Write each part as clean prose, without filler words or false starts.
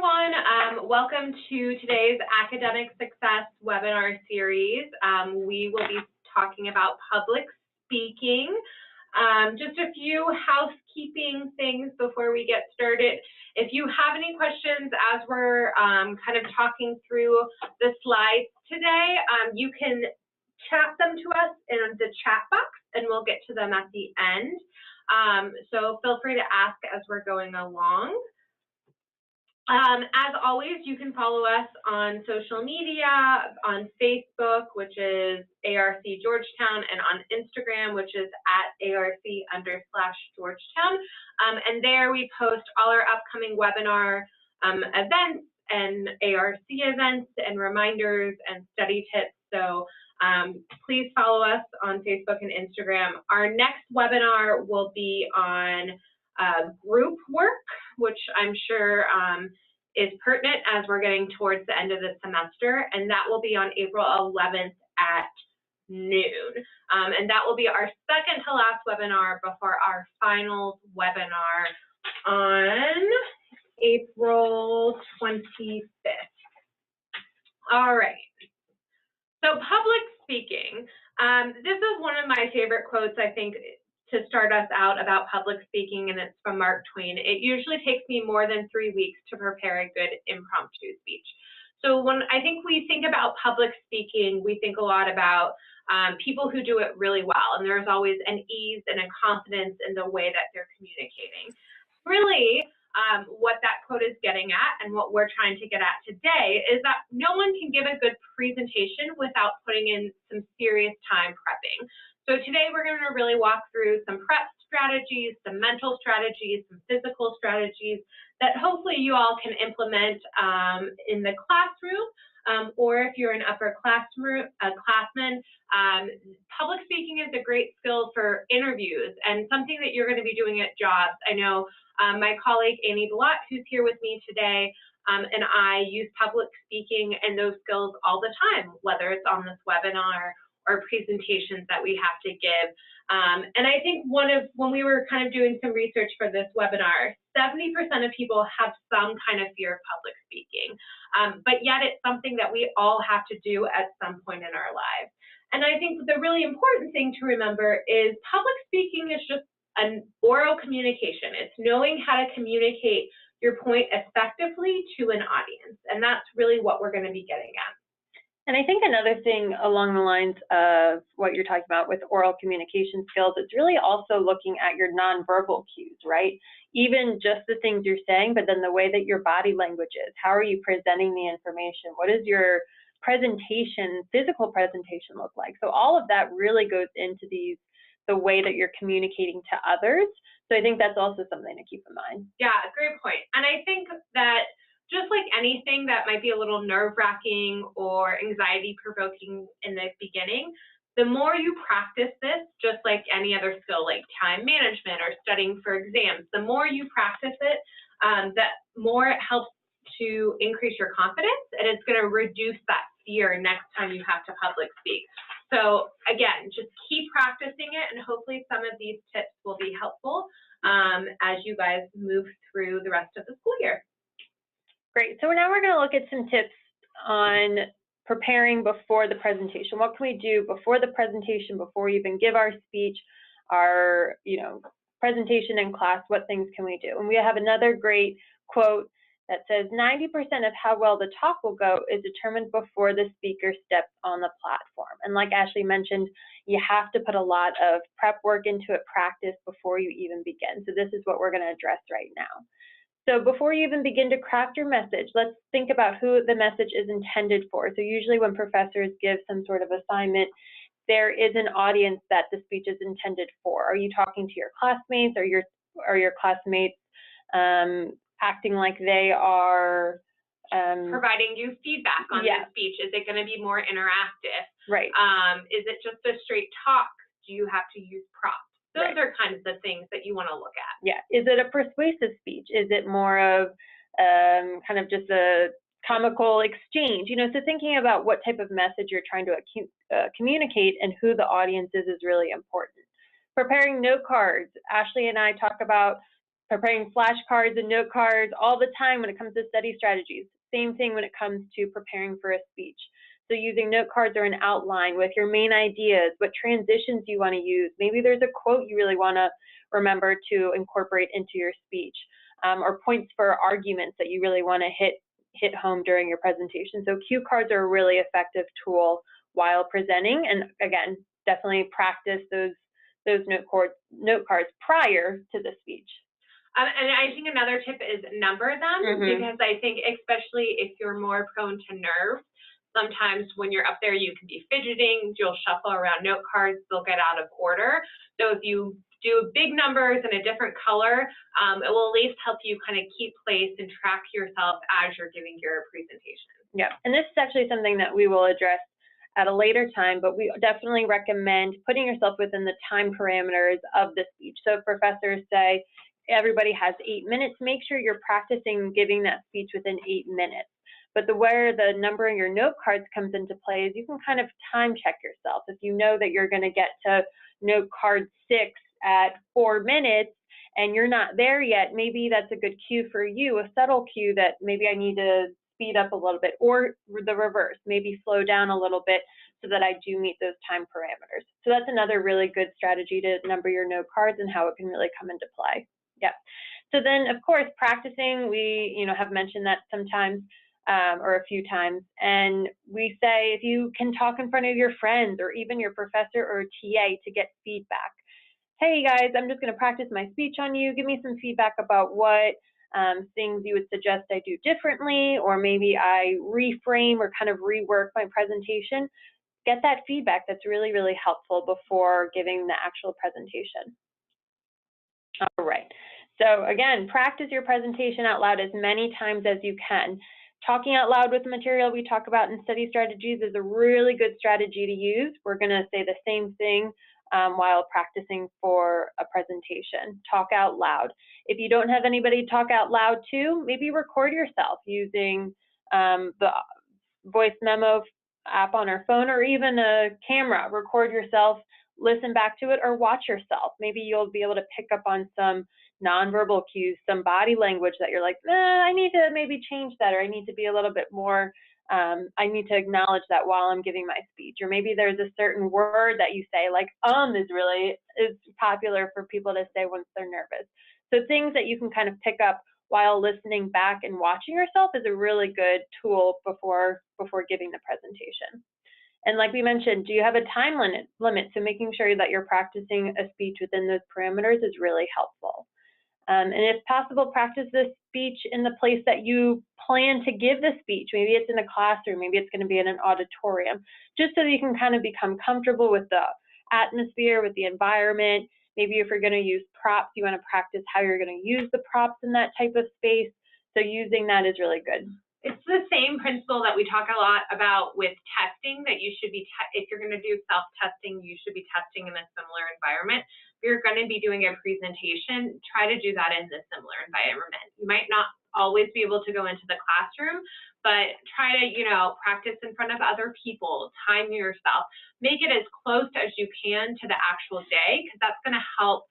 everyone. Welcome to today's Academic Success webinar series. We will be talking about public speaking. Just a few housekeeping things before we get started. If you have any questions as we're kind of talking through the slides today, you can chat them to us in the chat box and we'll get to them at the end. So feel free to ask as we're going along. As always, you can follow us on social media, on Facebook, which is ARC Georgetown, and on Instagram, which is at ARC_Georgetown. And there we post all our upcoming webinar events and ARC events and reminders and study tips. So please follow us on Facebook and Instagram. Our next webinar will be on group work, which I'm sure is pertinent as we're getting towards the end of the semester, and that will be on April 11th at noon. And that will be our second to last webinar before our finals webinar on April 25th. All right. So public speaking, this is one of my favorite quotes, I think, to start us out about public speaking, and it's from Mark Twain. It usually takes me more than 3 weeks to prepare a good impromptu speech. So when I think we think about public speaking, we think a lot about people who do it really well, and there's always an ease and a confidence in the way that they're communicating. Really, what that quote is getting at and what we're trying to get at today is that no one can give a good presentation without putting in some serious time prepping. So today we're going to really walk through some prep strategies, some mental strategies, some physical strategies that hopefully you all can implement in the classroom, or if you're an upperclassman, public speaking is a great skill for interviews and something that you're going to be doing at jobs. I know my colleague Amy Ballot, who's here with me today, and I use public speaking and those skills all the time, whether it's on this webinar or presentations that we have to give. And I think when we were kind of doing some research for this webinar, 70% of people have some kind of fear of public speaking, but yet it's something that we all have to do at some point in our lives. And I think the really important thing to remember is public speaking is just an oral communication. It's knowing how to communicate your point effectively to an audience. And that's really what we're going to be getting at. And I think another thing along the lines of what you're talking about with oral communication skills, it's really also looking at your nonverbal cues, right? Even just the things you're saying, but then the way that your body language is. How are you presenting the information? What does your presentation, physical presentation look like? So all of that really goes into the way that you're communicating to others. So I think that's also something to keep in mind. Yeah, great point. And I think that just like anything that might be a little nerve-wracking or anxiety-provoking in the beginning, the more you practice this, just like any other skill like time management or studying for exams, the more you practice it, the more it helps to increase your confidence, and it's going to reduce that fear next time you have to public speak. So again, just keep practicing it, and hopefully some of these tips will be helpful as you guys move through the rest of the school year. Great. So now we're going to look at some tips on preparing before the presentation. What can we do before the presentation, before we even give our speech, our presentation in class? What things can we do? And we have another great quote that says 90% of how well the talk will go is determined before the speaker steps on the platform. And like Ashley mentioned, you have to put a lot of prep work into it, practice before you even begin. So this is what we're going to address right now. So before you even begin to craft your message, let's think about who the message is intended for. So usually when professors give some sort of assignment, there is an audience that the speech is intended for. Are you talking to your classmates, or your classmates acting like they are providing you feedback on the speech? Is it going to be more interactive? Right. Is it just a straight talk? Do you have to use props? Those are kind of the things that you want to look at. Yeah. Is it a persuasive speech? Is it more of kind of just a comical exchange? So thinking about what type of message you're trying to communicate and who the audience is really important. Preparing note cards. Ashley and I talk about preparing flashcards and note cards all the time when it comes to study strategies. Same thing when it comes to preparing for a speech. So using note cards or an outline with your main ideas, what transitions you want to use. Maybe there's a quote you really want to remember to incorporate into your speech, or points for arguments that you really want to hit home during your presentation. So cue cards are a really effective tool while presenting. And again, definitely practice those note cards prior to the speech. And I think another tip is number them, because I think especially if you're more prone to nerves, sometimes when you're up there you can be fidgeting, you'll shuffle around note cards, they'll get out of order. So if you do big numbers in a different color, it will at least help you kind of keep place and track yourself as you're giving your presentation. Yeah, and this is actually something that we will address at a later time, but we definitely recommend putting yourself within the time parameters of the speech. So if professors say everybody has 8 minutes, make sure you're practicing giving that speech within 8 minutes. But where the numbering your note cards comes into play is you can kind of time check yourself. If you know that you're going to get to note card 6 at 4 minutes and you're not there yet, maybe that's a good cue for you, a subtle cue that maybe I need to speed up a little bit, or the reverse, maybe slow down a little bit so that I do meet those time parameters. So that's another really good strategy to number your note cards and how it can really come into play. Yeah. So then, of course, practicing, we have mentioned that sometimes, or a few times, and we say if you can talk in front of your friends or even your professor or TA to get feedback. Hey guys, I'm just going to practice my speech on you. Give me some feedback about what things you would suggest I do differently, or maybe I reframe or kind of rework my presentation. Get that feedback. That's really, really helpful before giving the actual presentation. All right. So again, practice your presentation out loud as many times as you can. Talking out loud with the material we talk about in study strategies is a really good strategy to use. We're going to say the same thing while practicing for a presentation. Talk out loud. If you don't have anybody to talk out loud to, maybe record yourself using the voice memo app on our phone, or even a camera. Record yourself, listen back to it, or watch yourself. Maybe you'll be able to pick up on some nonverbal cues, some body language that you're like, I need to maybe change that, or I need to be a little bit more, I need to acknowledge that while I'm giving my speech. Or maybe there's a certain word that you say, like is popular for people to say once they're nervous. So things that you can kind of pick up while listening back and watching yourself is a really good tool before giving the presentation. And like we mentioned, do you have a time limit? So making sure that you're practicing a speech within those parameters is really helpful. And if possible, practice this speech in the place that you plan to give the speech. Maybe it's in a classroom, maybe it's going to be in an auditorium, just so that you can kind of become comfortable with the atmosphere, with the environment. Maybe if you're going to use props, you want to practice how you're going to use the props in that type of space. So using that is really good. It's the same principle that we talk a lot about with testing, that you should be, if you're going to do self-testing, you should be testing in a similar environment. If you're going to be doing a presentation, try to do that in a similar environment. You might not always be able to go into the classroom, but try to, practice in front of other people, time yourself, make it as close as you can to the actual day, because that's going to help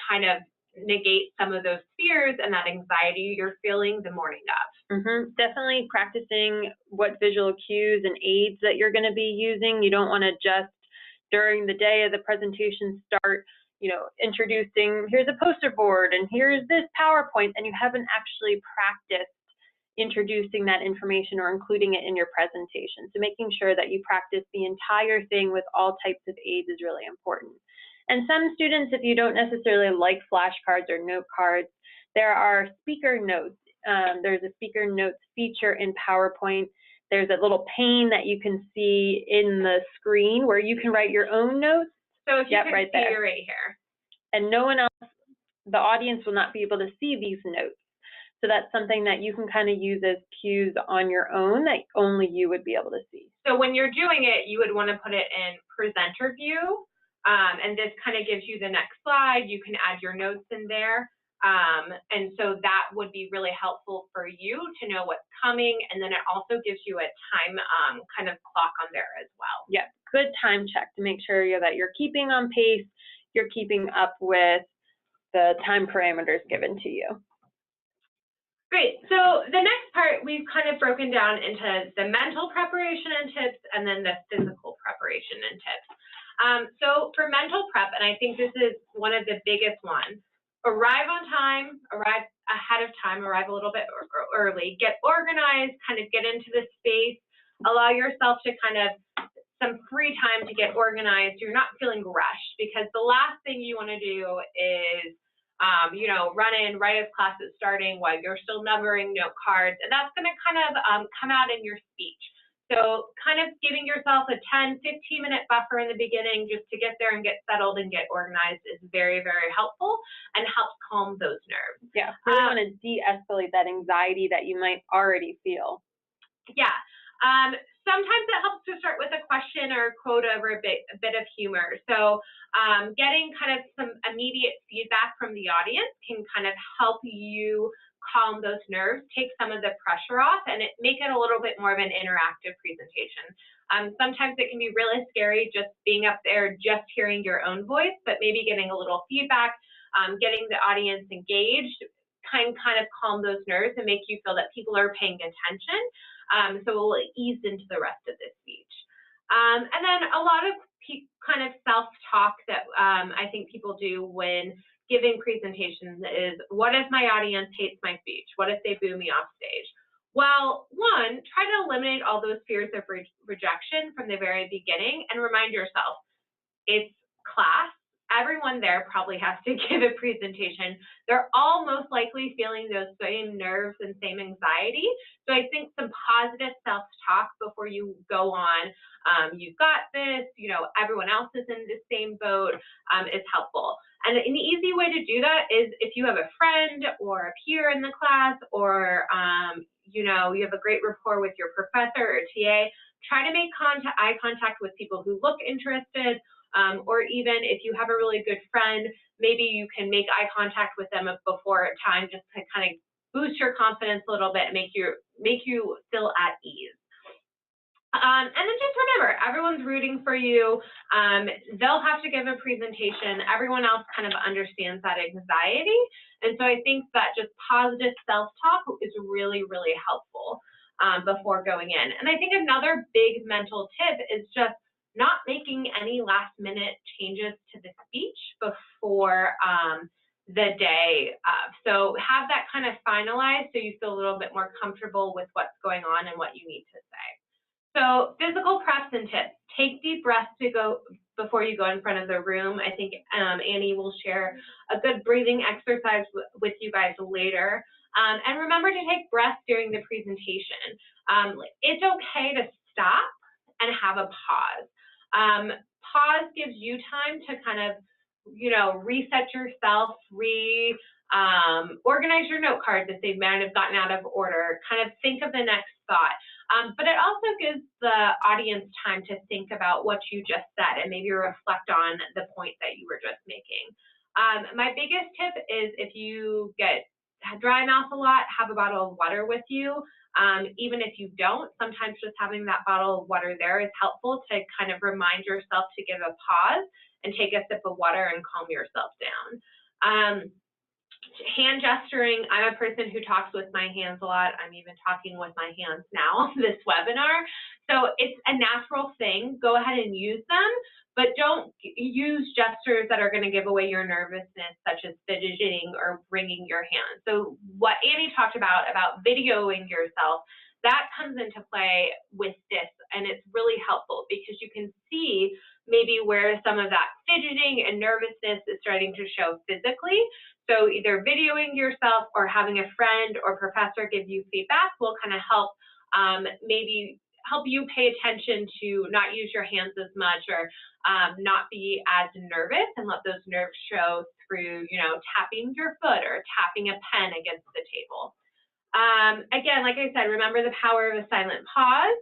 kind of negate some of those fears and that anxiety you're feeling the morning of. Definitely practicing what visual cues and aids that you're going to be using. You don't want to just during the day of the presentation start, introducing, here's a poster board and here's this PowerPoint, and you haven't actually practiced introducing that information or including it in your presentation. So making sure that you practice the entire thing with all types of aids is really important. And some students, if you don't necessarily like flashcards or note cards, there are speaker notes. There's a speaker notes feature in PowerPoint. There's a little pane that you can see in the screen where you can write your own notes. So if you can right see there. Right here. And no one else, the audience will not be able to see these notes. So that's something that you can kind of use as cues on your own that only you would be able to see. So when you're doing it, you would want to put it in presenter view. And this kind of gives you the next slide. You can add your notes in there. And so that would be really helpful for you to know what's coming. And then it also gives you a time kind of clock on there as well. Yeah, good time check to make sure that you're keeping on pace, you're keeping up with the time parameters given to you. Great. So the next part, we've kind of broken down into the mental preparation and tips, and then the physical preparation and tips. So for mental prep, and I think this is one of the biggest ones, arrive on time, arrive ahead of time, arrive a little bit early, get organized, kind of get into the space, allow yourself to kind of some free time to get organized. You're not feeling rushed, because the last thing you want to do is run in right as class is starting while you're still numbering note cards, and that's going to kind of come out in your speech. So kind of giving yourself a 10, 15-minute buffer in the beginning just to get there and get settled and get organized is very, very helpful and helps calm those nerves. Yeah, really want to de-escalate that anxiety that you might already feel. Yeah. Sometimes it helps to start with a question or a quote over a bit of humor. So getting kind of some immediate feedback from the audience can kind of help you calm those nerves, take some of the pressure off, and make it a little bit more of an interactive presentation. Sometimes it can be really scary just being up there, just hearing your own voice, but maybe getting a little feedback, getting the audience engaged can kind of calm those nerves and make you feel that people are paying attention. So it will ease into the rest of this speech. And then a lot of kind of self-talk that I think people do when giving presentations is, what if my audience hates my speech? What if they boo me off stage? Well, one, try to eliminate all those fears of rejection from the very beginning and remind yourself, it's class. Everyone there probably has to give a presentation. They're all most likely feeling those same nerves and same anxiety. So I think some positive self-talk before you go on, you've got this, everyone else is in the same boat, is helpful. And an easy way to do that is if you have a friend or a peer in the class, or you have a great rapport with your professor or TA, try to make eye contact with people who look interested. Or even if you have a really good friend, maybe you can make eye contact with them before time, just to kind of boost your confidence a little bit and make you feel at ease. And then just remember, everyone's rooting for you. They'll have to give a presentation. Everyone else kind of understands that anxiety. And so I think that just positive self-talk is really, really helpful before going in. And I think another big mental tip is just not making any last-minute changes to the speech before the day of. So have that kind of finalized so you feel a little bit more comfortable with what's going on and what you need to say. So physical preps and tips. Take deep breaths before you go in front of the room. I think Annie will share a good breathing exercise with you guys later. And remember to take breaths during the presentation. It's okay to stop and have a pause. Pause gives you time to kind of, reset yourself, organize your note cards if they might have gotten out of order, kind of think of the next thought. But it also gives the audience time to think about what you just said and maybe reflect on the point that you were just making. My biggest tip is, if you get dry mouth a lot, have a bottle of water with you. Even if you don't, sometimes just having that bottle of water there is helpful to kind of remind yourself to give a pause and take a sip of water and calm yourself down. Hand gesturing, I'm a person who talks with my hands a lot. I'm even talking with my hands now on this webinar. So it's a natural thing. Go ahead and use them, but don't use gestures that are going to give away your nervousness, such as fidgeting or wringing your hands. So what Annie talked about videoing yourself, that comes into play with this, and it's really helpful because you can see maybe where some of that fidgeting and nervousness is starting to show physically. So either videoing yourself or having a friend or professor give you feedback will kind of help maybe help you pay attention to not use your hands as much, or not be as nervous, and let those nerves show through, tapping your foot or tapping a pen against the table. Again, like I said, remember the power of a silent pause.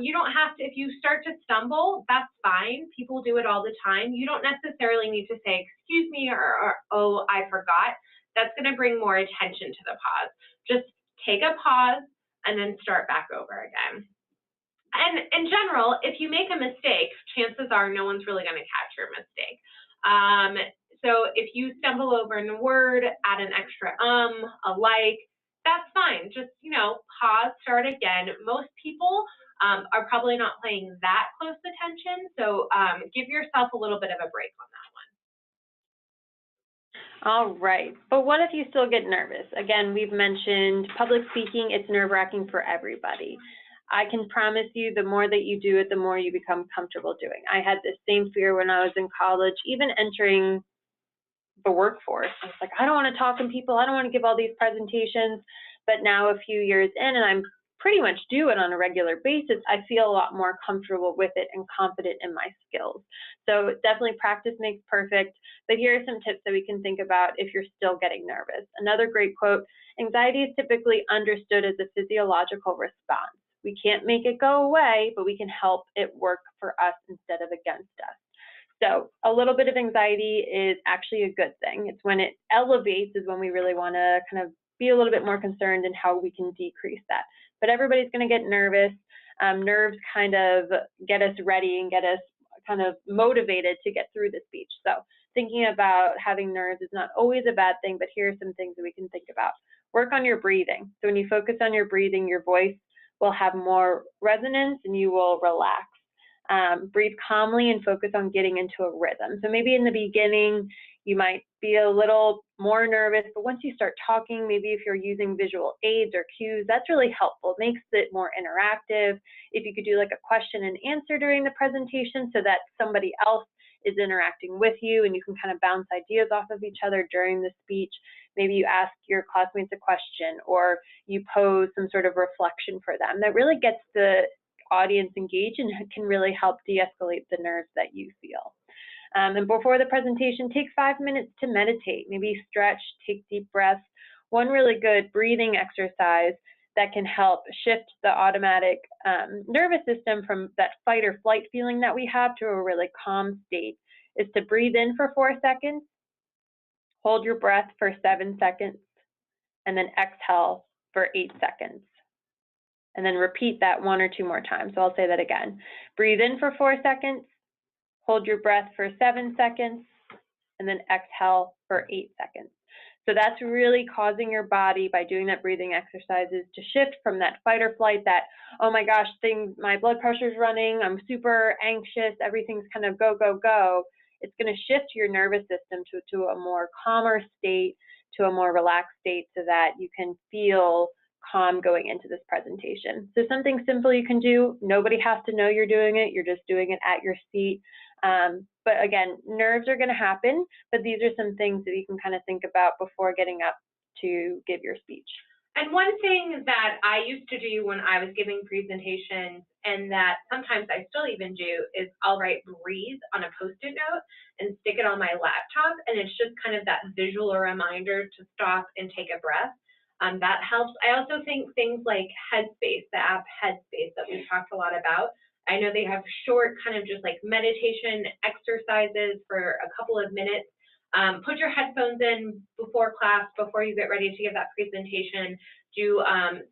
You don't have to, if you start to stumble, that's fine. People do it all the time. You don't necessarily need to say, excuse me, or oh, I forgot. That's going to bring more attention to the pause. Just take a pause and then start back over again. And in general, if you make a mistake, chances are no one's really going to catch your mistake. So if you stumble over in a word, add an extra a like, that's fine. Just, pause, start again. Most people are probably not paying that close attention, so give yourself a little bit of a break on that one. All right, but what if you still get nervous? Again, we've mentioned public speaking, it's nerve-wracking for everybody. I can promise you the more that you do it, the more you become comfortable doing. I had this same fear when I was in college, even entering the workforce. I was like, I don't want to talk to people, I don't want to give all these presentations, but now a few years in, and I'm pretty much do it on a regular basis, I feel a lot more comfortable with it and confident in my skills. So definitely practice makes perfect, but here are some tips that we can think about if you're still getting nervous. Another great quote, anxiety is typically understood as a physiological response. We can't make it go away, but we can help it work for us instead of against us. So a little bit of anxiety is actually a good thing. It's when it elevates is when we really want to kind of be a little bit more concerned in how we can decrease that. But everybody's going to get nervous. Nerves kind of get us ready and get us kind of motivated to get through the speech. So thinking about having nerves is not always a bad thing, but here are some things that we can think about. Work on your breathing. So when you focus on your breathing, your voice will have more resonance and you will relax. Breathe calmly and focus on getting into a rhythm. So maybe in the beginning, you might be a little more nervous, but once you start talking, maybe if you're using visual aids or cues, that's really helpful. It makes it more interactive. If you could do like a question and answer during the presentation so that somebody else is interacting with you and you can kind of bounce ideas off of each other during the speech. Maybe you ask your classmates a question or you pose some sort of reflection for them. That really gets the audience engaged and can really help de-escalate the nerves that you feel. And before the presentation, take 5 minutes to meditate, maybe stretch, take deep breaths. One really good breathing exercise that can help shift the automatic nervous system from that fight or flight feeling that we have to a really calm state is to breathe in for 4 seconds, hold your breath for 7 seconds, and then exhale for 8 seconds. And then repeat that 1 or 2 more times. So I'll say that again. Breathe in for 4 seconds, hold your breath for 7 seconds, and then exhale for 8 seconds. So that's really causing your body, by doing that breathing exercises, to shift from that fight or flight, that, oh my gosh, my blood pressure's running, I'm super anxious, everything's kind of go, go, go. It's going to shift your nervous system to a more calmer state, to a more relaxed state so that you can feel calm going into this presentation. So something simple you can do, nobody has to know you're doing it, you're just doing it at your seat. But again, nerves are going to happen, but these are some things that you can kind of think about before getting up to give your speech. And one thing that I used to do when I was giving presentations, and that sometimes I still even do, is I'll write breathe on a Post-it note and stick it on my laptop, and it's just kind of that visual reminder to stop and take a breath. That helps. I also think things like Headspace, the app Headspace that we've talked a lot about, I know they have short kind of just like meditation exercises for a couple of minutes. Put your headphones in before class, before you get ready to give that presentation. Do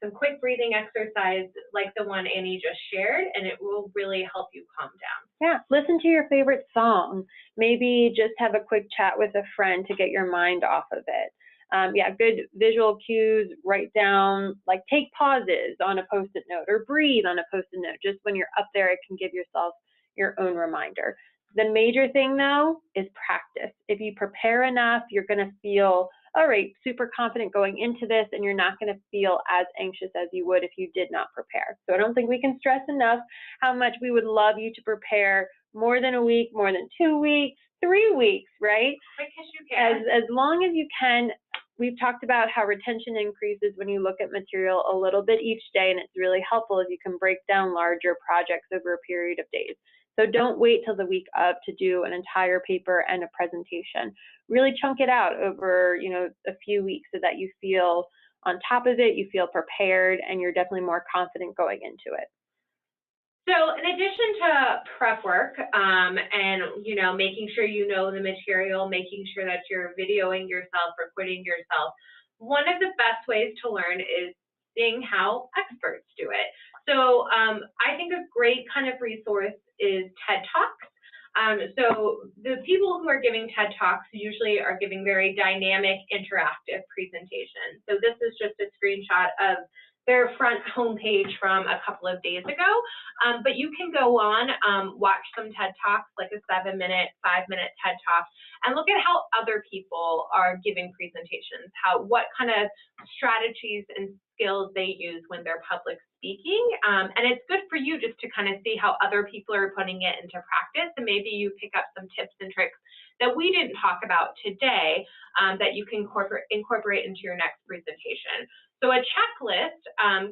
some quick breathing exercise like the one Annie just shared, and it will really help you calm down. Yeah, listen to your favorite song. Maybe just have a quick chat with a friend to get your mind off of it. Yeah, good visual cues, write down, like take pauses on a Post-it note or breathe on a Post-it note. Just when you're up there, it can give yourself your own reminder. The major thing though is practice. If you prepare enough, you're gonna feel, all right, super confident going into this, and you're not gonna feel as anxious as you would if you did not prepare. So I don't think we can stress enough how much we would love you to prepare more than a week, more than 2 weeks, 3 weeks, right? Because you can. As long as you can. We've talked about how retention increases when you look at material a little bit each day, and it's really helpful if you can break down larger projects over a period of days. So don't wait till the week up to do an entire paper and a presentation. Really chunk it out over, a few weeks so that you feel on top of it, you feel prepared, and you're definitely more confident going into it. So in addition to prep work and, making sure you know the material, making sure that you're videoing yourself, recording yourself, one of the best ways to learn is seeing how experts do it. So I think a great kind of resource is TED Talks. So the people who are giving TED Talks usually are giving very dynamic, interactive presentations. So this is just a screenshot of their front homepage from a couple of days ago, but you can go on, watch some TED Talks, like a 7-minute, 5-minute TED Talk, and look at how other people are giving presentations, what kind of strategies and skills they use when they're public speaking. And it's good for you just to kind of see how other people are putting it into practice, and maybe you pick up some tips and tricks that we didn't talk about today that you can incorporate into your next presentation. So a checklist,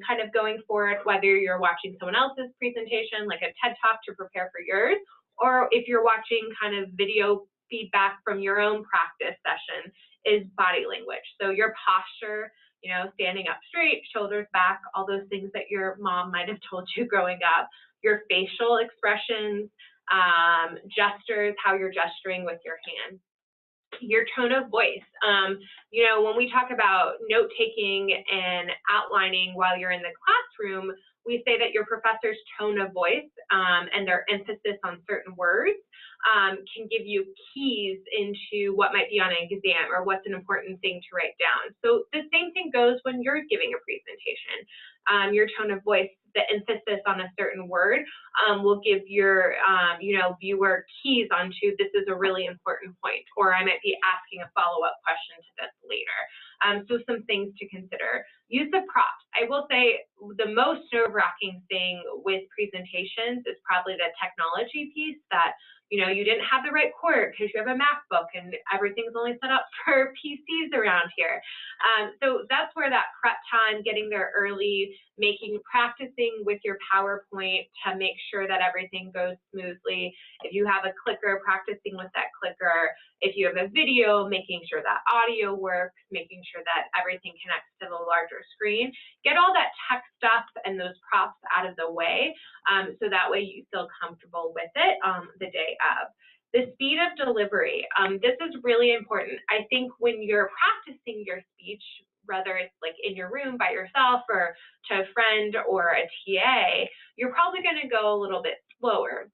kind of going forward, whether you're watching someone else's presentation, like a TED Talk to prepare for yours, or if you're watching kind of video feedback from your own practice session, is body language. So your posture, you know, standing up straight, shoulders back, all those things that your mom might have told you growing up, your facial expressions, gestures, how you're gesturing with your hands, your tone of voice. You know, when we talk about note-taking and outlining while you're in the classroom, we say that your professor's tone of voice and their emphasis on certain words can give you keys into what might be on an exam or what's an important thing to write down. So the same thing goes when you're giving a presentation. Your tone of voice, the emphasis on a certain word will give your you know, viewer keys onto this is a really important point, or I might be asking a follow-up question to this later. So some things to consider. Use of props. I will say the most nerve-wracking thing with presentations is probably the technology piece, that you know, you didn't have the right cord because you have a MacBook and everything's only set up for PCs around here. So that's where that prep time, getting there early, practicing with your PowerPoint to make sure that everything goes smoothly. If you have a clicker, practicing with that clicker. If you have a video, making sure that audio works, making sure that everything connects to the larger screen. Get all that tech stuff and those props out of the way, so that way you feel comfortable with it the day of. The speed of delivery. This is really important. I think when you're practicing your speech, whether it's like in your room by yourself or to a friend or a TA, you're probably going to go a little bit slower.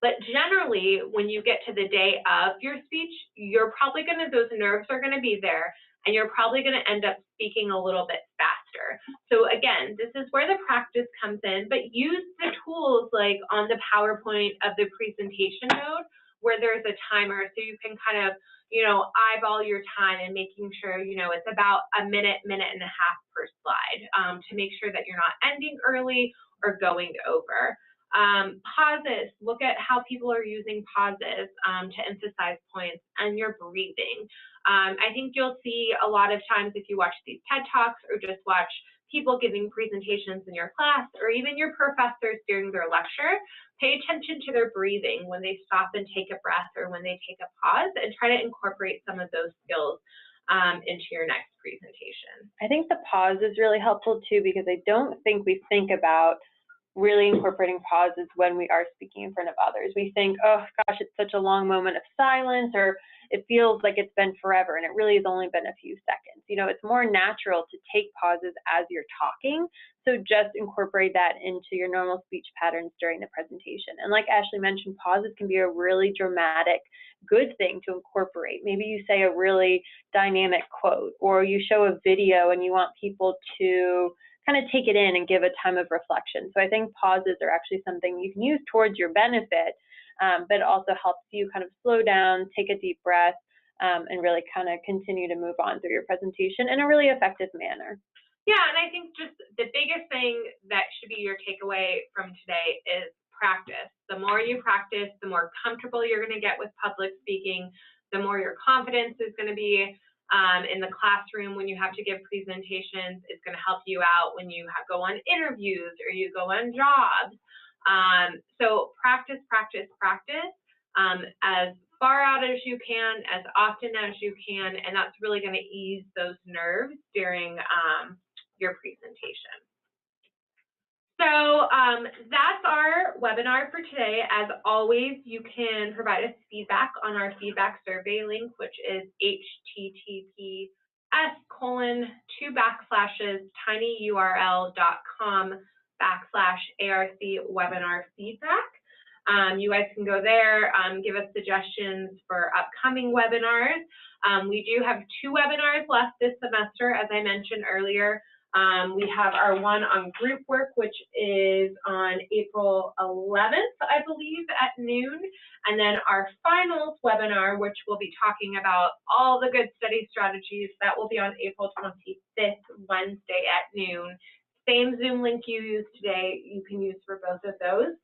But generally, when you get to the day of your speech, you're probably going to, those nerves are going to be there, and you're probably going to end up speaking a little bit faster. So again, this is where the practice comes in, but use the tools like on the PowerPoint of the presentation mode, where there's a timer, so you can kind of, you know, eyeball your time and making sure, you know, it's about a minute, minute and a half per slide, to make sure that you're not ending early or going over. Pauses, look at how people are using pauses to emphasize points, and your breathing. I think you'll see a lot of times if you watch these TED Talks or just watch people giving presentations in your class or even your professors during their lecture, pay attention to their breathing when they stop and take a breath or when they take a pause, and try to incorporate some of those skills into your next presentation. I think the pause is really helpful too, because I don't think we think about really incorporating pauses when we are speaking in front of others. We think, oh gosh, it's such a long moment of silence, or it feels like it's been forever, and it really has only been a few seconds. You know, it's more natural to take pauses as you're talking, so just incorporate that into your normal speech patterns during the presentation. And like Ashley mentioned, pauses can be a really dramatic, good thing to incorporate. Maybe you say a really dynamic quote, or you show a video and you want people to kind of take it in and give a time of reflection. So I think pauses are actually something you can use towards your benefit, but it also helps you kind of slow down, take a deep breath, and really kind of continue to move on through your presentation in a really effective manner. Yeah, and I think just the biggest thing that should be your takeaway from today is practice. The more you practice, the more comfortable you're going to get with public speaking, the more your confidence is going to be in the classroom when you have to give presentations. It's going to help you out when you go on interviews or you go on jobs. So practice, practice, practice as far out as you can, as often as you can, and that's really going to ease those nerves during your presentation. So that's our webinar for today. As always, you can provide us feedback on our feedback survey link, which is https://tinyurl.com/ARC webinar feedback. You guys can go there, give us suggestions for upcoming webinars. We do have 2 webinars left this semester, as I mentioned earlier. We have our one on group work, which is on April 11th, I believe, at noon. And then our finals webinar, which will be talking about all the good study strategies, that will be on April 25th, Wednesday at noon. Same Zoom link you used today, you can use for both of those.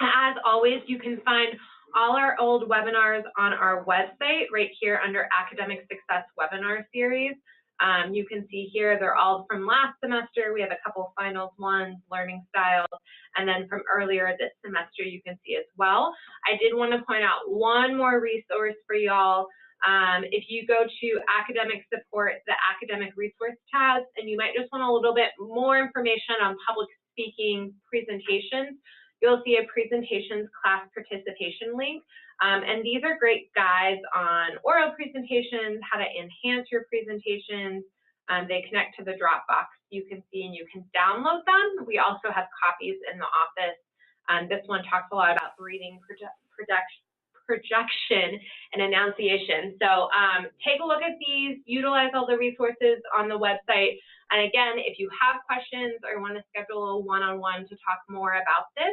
As always, you can find all our old webinars on our website right here under Academic Success Webinar Series. You can see here they're all from last semester. We have a couple finals ones, learning styles, and then from earlier this semester you can see as well. I did want to point out one more resource for y'all. If you go to academic support, the academic resource tab, and you might just want a little bit more information on public speaking presentations, you'll see a presentations class participation link. And these are great guides on oral presentations, how to enhance your presentations. They connect to the Dropbox you can see, and you can download them. We also have copies in the office. This one talks a lot about reading projection and enunciation. So take a look at these, utilize all the resources on the website. And again, if you have questions or want to schedule a one-on-one to talk more about this,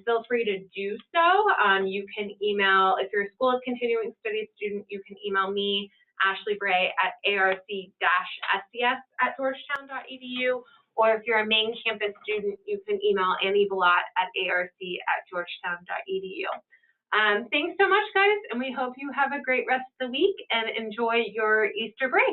feel free to do so. You can email, if you're a School of Continuing Studies student, you can email me, Ashley Bray, at arc-scs@georgetown.edu, or if you're a main campus student, you can email Annie Ballot at arc@georgetown.edu. Thanks so much, guys, and we hope you have a great rest of the week and enjoy your Easter break.